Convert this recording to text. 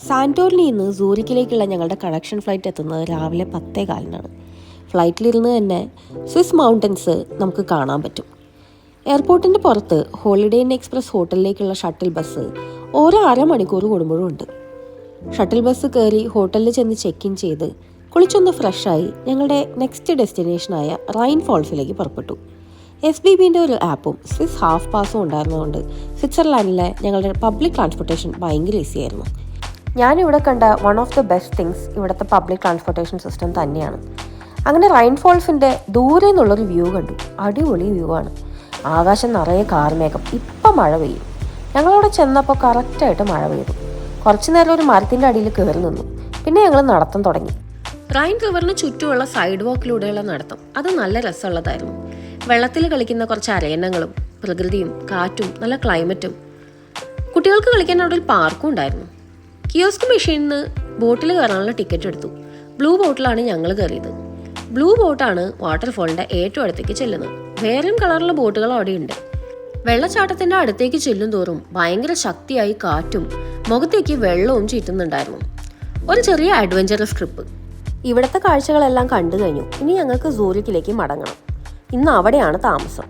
സാന്റോറിനിയിൽ നിന്ന് സൂറിക്കിലേക്കുള്ള ഞങ്ങളുടെ connection flight എത്തുന്നത് രാവിലെ 10:15 ഫ്ലൈറ്റിലിരുന്ന് തന്നെ സ്വിസ് മൗണ്ടൻസ് നമുക്ക് കാണാൻ പറ്റും. എയർപോർട്ടിൻ്റെ പുറത്ത് ഹോളിഡേ ഇൻ എക്സ്പ്രസ് ഹോട്ടലിലേക്കുള്ള ഷട്ടിൽ ബസ് ഓരോ അരമണിക്കൂർ കൂടുമ്പോഴും ഉണ്ട്. ഷട്ടിൽ ബസ് കയറി ഹോട്ടലിൽ ചെന്ന് ചെക്ക് ഇൻ ചെയ്ത് കുളിച്ചൊന്ന് ഫ്രഷായി ഞങ്ങളുടെ നെക്സ്റ്റ് ഡെസ്റ്റിനേഷനായ റൈൻ ഫോൾസിലേക്ക് പുറപ്പെട്ടു. SBBൻ്റെ ഒരു ആപ്പും സ്വിസ് ഹാഫ് പാസും ഉണ്ടായിരുന്നതുകൊണ്ട് സ്വിറ്റ്സർലാൻഡിലെ ഞങ്ങളുടെ പബ്ലിക് ട്രാൻസ്പോർട്ടേഷൻ ഭയങ്കര ഈസി ആയിരുന്നു. ഞാനിവിടെ കണ്ട one of the best things ഇവിടുത്തെ പബ്ലിക് ട്രാൻസ്പോർട്ടേഷൻ സിസ്റ്റം തന്നെയാണ്. അങ്ങനെ റൈൻ ഫോൾസിൻ്റെ ദൂരെ നിന്നുള്ളൊരു വ്യൂ കണ്ടു. അടിപൊളി വ്യൂ ആണ്. ആകാശം നിറയെ കാർമേഘം. ഇപ്പം മഴ പെയ്യും. ഞങ്ങളവിടെ ചെന്നപ്പോൾ കറക്റ്റായിട്ട് മഴ പെയ്തു. കുറച്ചു നേരം ഒരു മരത്തിൻ്റെ അടിയിൽ കയറി നിന്നു. പിന്നെ ഞങ്ങൾ നടത്തം തുടങ്ങി. റൈൻ റിവറിന് ചുറ്റുമുള്ള സൈഡ് വാക്കിലൂടെയുള്ള നടത്തം അത് നല്ല രസമുള്ളതായിരുന്നു. വെള്ളത്തിൽ കളിക്കുന്ന കുറച്ച് അരയന്നങ്ങളും പ്രകൃതിയും കാറ്റും നല്ല ക്ലൈമറ്റും. കുട്ടികൾക്ക് കളിക്കാൻ അവിടെ ഒരു പാർക്കും ഉണ്ടായിരുന്നു. കിയോസ്ക് മെഷീനിൽ നിന്ന് ബോട്ടിൽ കയറാനുള്ള ടിക്കറ്റ് എടുത്തു. ബ്ലൂ ബോട്ടിലാണ് ഞങ്ങൾ കയറിയത്. ബ്ലൂ ബോട്ടാണ് വാട്ടർഫോളിൻ്റെ ഏറ്റവും അടുത്തേക്ക് ചെല്ലുന്നത്. വേറെയും കളറുള്ള ബോട്ടുകൾ അവിടെയുണ്ട്. വെള്ളച്ചാട്ടത്തിൻ്റെ അടുത്തേക്ക് ചെല്ലും തോറും ഭയങ്കര ശക്തിയായി കാറ്റും മുഖത്തേക്ക് വെള്ളവും ചീറ്റുന്നുണ്ടായിരുന്നു. ഒരു ചെറിയ അഡ്വഞ്ചറസ് ട്രിപ്പ്. ഇവിടുത്തെ കാഴ്ചകളെല്ലാം കണ്ടു കഴിഞ്ഞു. ഇനി ഞങ്ങൾക്ക് സൂറിക്കിലേക്ക് മടങ്ങണം. ഇന്ന് അവിടെയാണ് താമസം.